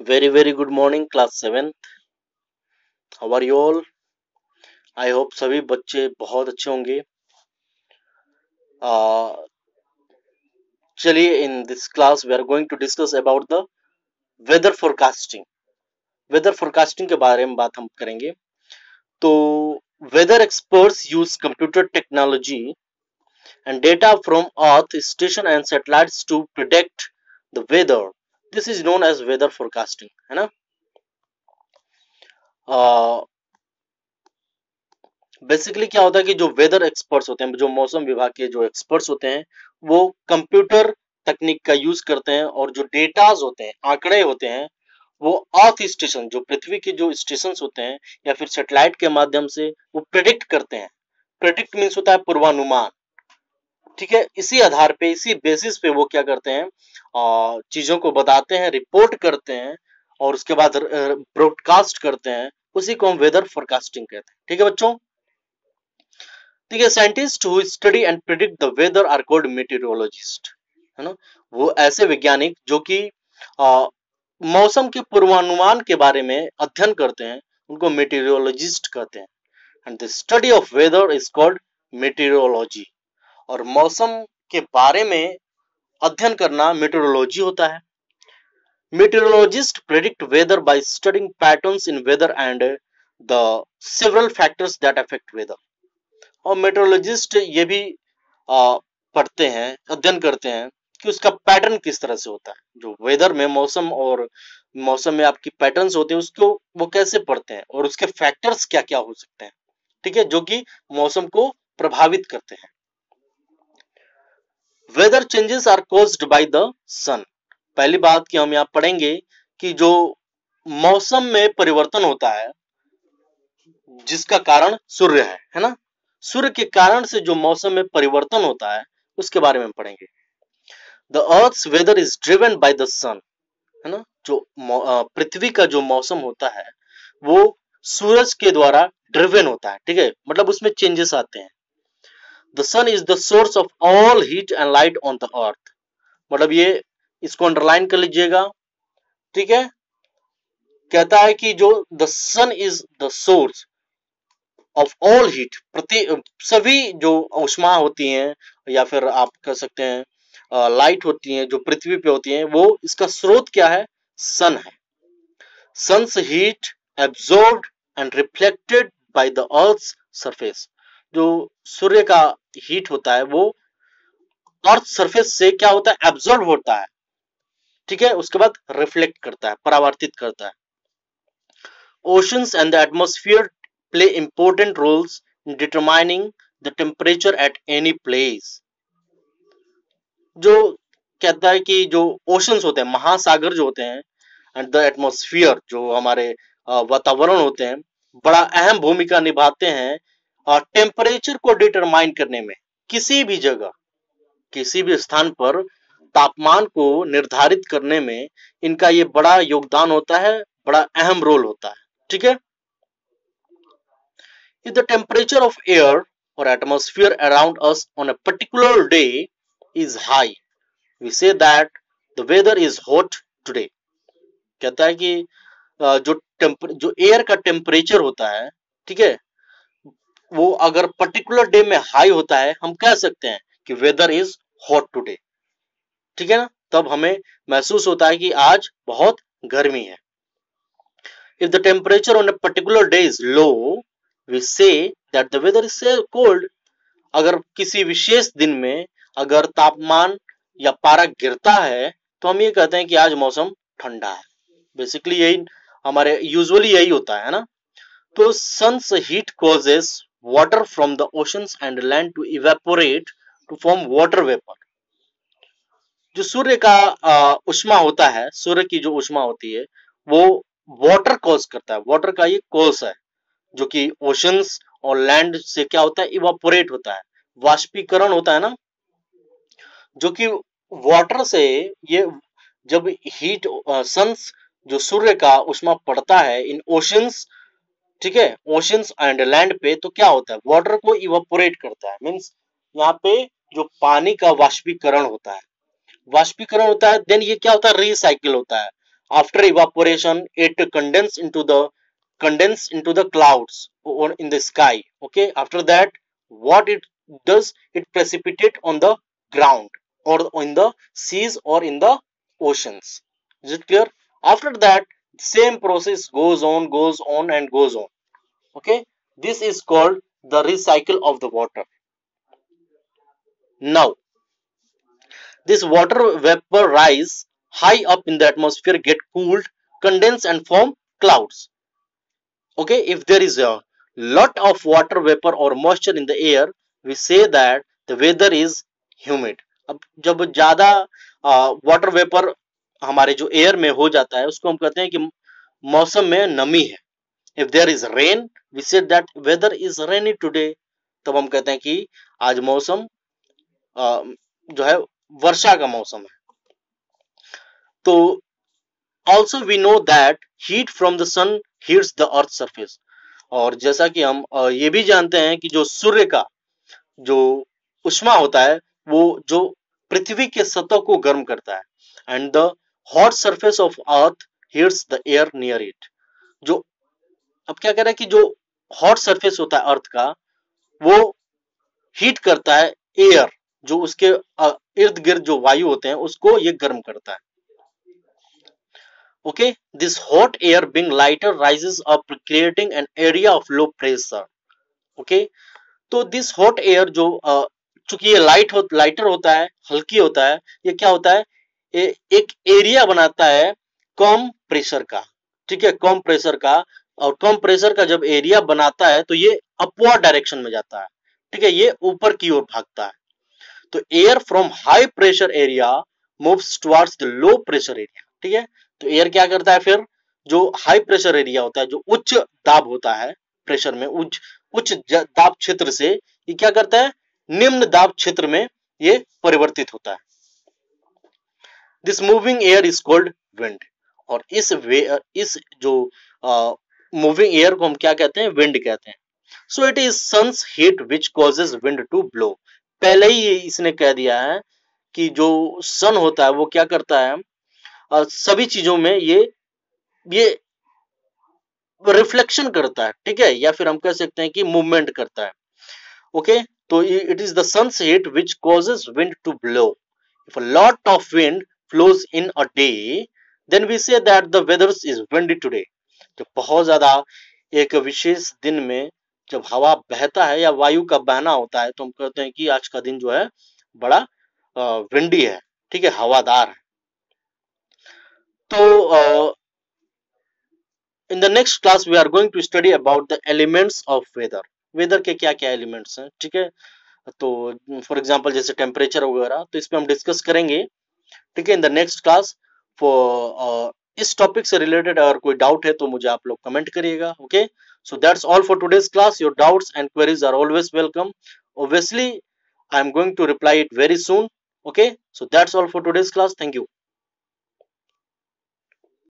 Very good morning class 7th. How are you all? I hope सभी बच्चे बहुत अच्छे होंगे. चलिए in this class we are going to discuss about the weather forecasting. Weather forecasting के बारे में बात हम करेंगे. तो weather experts use computer technology and data from Earth station and satellites to predict the weather. This is known as weather forecasting, है ना? Basically क्या होता है कि जो वेदर एक्सपर्ट्स होते हैं, जो मौसम विभाग के जो एक्सपर्ट्स होते हैं, वो कंप्यूटर तकनीक का यूज करते हैं और जो डेटाज होते हैं, आंकड़े होते हैं, वो अर्थ स्टेशन, जो पृथ्वी के जो स्टेशन होते हैं या फिर सैटेलाइट के माध्यम से वो प्रेडिक्ट करते हैं. प्रेडिक्ट मीन्स होता है पूर्वानुमान. ठीक है, इसी आधार पे, इसी बेसिस पे वो क्या करते हैं, चीजों को बताते हैं, रिपोर्ट करते हैं और उसके बाद ब्रॉडकास्ट करते हैं. उसी को हम वेदर फोरकास्टिंग कहते हैं. ठीक है बच्चों. ठीक है, scientist who study and predict the weather are called meteorologist, है ना. वो ऐसे वैज्ञानिक जो कि मौसम के पूर्वानुमान के बारे में अध्ययन करते हैं, उनको मेटीरियोलॉजिस्ट कहते हैं. And the study of weather is called meteorology. और मौसम के बारे में अध्ययन करना मेटीरियोलॉजी होता है. Meteorologist predict weather by studying patterns in weather and the several factors that affect weather. और मेट्रोलॉजिस्ट ये भी पढ़ते हैं, अध्ययन करते हैं कि उसका पैटर्न किस तरह से होता है. जो वेदर में मौसम में आपकी पैटर्न्स होते हैं, उसको वो कैसे पढ़ते हैं और उसके फैक्टर्स क्या क्या हो सकते हैं. ठीक है, जो कि मौसम को प्रभावित करते हैं. Weather changes are caused by the sun. पहली बात कि हम यहाँ पढ़ेंगे कि जो मौसम में परिवर्तन होता है जिसका कारण सूर्य है ना. सूर्य के कारण से जो मौसम में परिवर्तन होता है उसके बारे में पढ़ेंगे. The earth's weather is driven by the sun, है ना. जो पृथ्वी का जो मौसम होता है वो सूरज के द्वारा ड्रिवन होता है. ठीक है, मतलब उसमें चेंजेस आते हैं. The sun is the source of all heat and light on the earth. मतलब ये इसको अंडरलाइन कर लीजिएगा. ठीक है, कहता है कि जो the sun is the source of all heat, सभी जो ऊष्मा होती हैं या फिर आप कह सकते हैं लाइट होती हैं जो पृथ्वी पे होती हैं, वो इसका स्रोत क्या है, सन है. Sun's heat absorbed and reflected by the earth's surface. जो सूर्य का हीट होता है वो अर्थ सरफेस से क्या होता है, एब्जॉर्ब होता है. ठीक है, उसके बाद रिफ्लेक्ट करता है, परावर्तित करता है. Oceans and the atmosphere play important roles in determining the temperature at any place. जो कहता है कि जो ओशंस होते हैं, महासागर जो होते हैं, एंड द एटमॉस्फेयर, जो हमारे वातावरण होते हैं, बड़ा अहम भूमिका निभाते हैं टेम्परेचर को डिटरमाइन करने में. किसी भी जगह, किसी भी स्थान पर तापमान को निर्धारित करने में इनका ये बड़ा योगदान होता है, बड़ा अहम रोल होता है. ठीक है. If the temperature of air or atmosphere around us on a particular day is high, we say that the weather is hot today. कहता है कि जो एयर का टेम्परेचर होता है, ठीक है, वो अगर पर्टिकुलर डे में हाई होता है, हम कह सकते हैं कि वेदर इज हॉट टुडे. ठीक है ना, तब हमें महसूस होता है कि आज बहुत गर्मी है. If the temperature on a particular day is low, we say that the weather is cold. अगर किसी विशेष दिन में अगर तापमान या पारा गिरता है तो हम ये कहते हैं कि आज मौसम ठंडा है. बेसिकली यही हमारे यूजुअली यही होता है ना. तो sun's heat causes water from the oceans and land to evaporate to form water vapour. जो सूर्य का उष्मा होता है, सूर्य की जो उष्मा होती है वो वाटर कॉज करता है. वाटर का ये कॉज है जो कि ओशंस और लैंड से क्या होता है, इवापोरेट होता है, वाष्पीकरण होता है ना. जो कि वाटर से ये जब हीट सन्स जो सूर्य का उष्मा पड़ता है इन ओशंस, ठीक है, ओशंस एंड लैंड पे, तो क्या होता है, वाटर को इवापोरेट करता है. मींस यहाँ पे जो पानी का वाष्पीकरण होता है, देन ये क्या होता है, रिसाइकिल होता है. After evaporation it condense into the clouds or in the sky. Okay, after that what it does, it precipitate on the ground or in the seas or in the oceans. Is it clear? After that same process goes on and goes on. Okay, this is called the recycle of the water. Now this water vapor rise high up in the atmosphere, get cooled, condense and form clouds. Okay, if there is a lot of water vapor or moisture in the air, we say that the weather is humid. अब जब ज्यादा water vapour हमारे जो air में हो जाता है उसको हम कहते हैं कि मौसम में नमी है. If there is rain we say that weather is rainy today. तब हम कहते हैं कि आज मौसम जो है वर्षा का मौसम है. तो also we know that heat from the sun heats the earth surface. और जैसा कि हम ये भी जानते हैं कि जो सूर्य का जो उष्मा होता है वो जो पृथ्वी के सतह को गर्म करता है. And the hot surface of earth heats the air near it. जो अब क्या कह रहा है कि जो हॉट सरफेस होता है अर्थ का वो हीट करता है एयर, जो उसके इर्द गिर्द जो वायु होते हैं उसको ये गर्म करता है. Okay, this hot air being lighter rises up creating an area of low pressure. Okay, तो this hot air जो चूंकि ये लाइटर होता है, हल्की होता है, ये क्या होता है, एक एरिया बनाता है कम प्रेशर का. ठीक है, कम प्रेशर का. और कम प्रेशर का जब एरिया बनाता है तो ये अपवर्ड डायरेक्शन में जाता है. ठीक है, ये ऊपर की ओर भागता है. तो air from high pressure area moves towards the low pressure area. ठीक है, तो एयर क्या करता है फिर, जो हाई प्रेशर एरिया होता है, जो उच्च दाब होता है प्रेशर में, उच्च दाब क्षेत्र से ये क्या करता है, निम्न दाब क्षेत्र में ये परिवर्तित होता है. This moving air is called wind. और इस जो मूविंग एयर को हम क्या कहते हैं, विंड कहते हैं. So it is sun's heat which causes wind to blow. पहले ही इसने कह दिया है कि जो सन होता है वो क्या करता है, सभी चीजों में ये रिफ्लेक्शन करता है. ठीक है, या फिर हम कह सकते हैं कि मूवमेंट करता है. ओके, तो it is the sun's heat which causes wind to blow. If a lot of wind flows in a day then we say that the weather is windy today. तो बहुत ज्यादा एक विशेष दिन में जब हवा बहता है या वायु का बहना होता है तो हम कहते हैं कि आज का दिन जो है बड़ा विंडी है. ठीक है, हवादार है. तो in the next class we are going to study about the elements of weather. Weather के क्या क्या एलिमेंट्स हैं. ठीक है, तो फॉर एग्जांपल जैसे टेम्परेचर वगैरह, तो इस पे हम डिस्कस करेंगे. ठीक है, in the next class. For इस टॉपिक से रिलेटेड अगर कोई डाउट है तो मुझे आप लोग कमेंट करिएगा. Okay, so that's all for today's class. Your doubts and queries are always welcome. Obviously I am going to reply it very soon. Okay, so that's all for today's class. Thank you.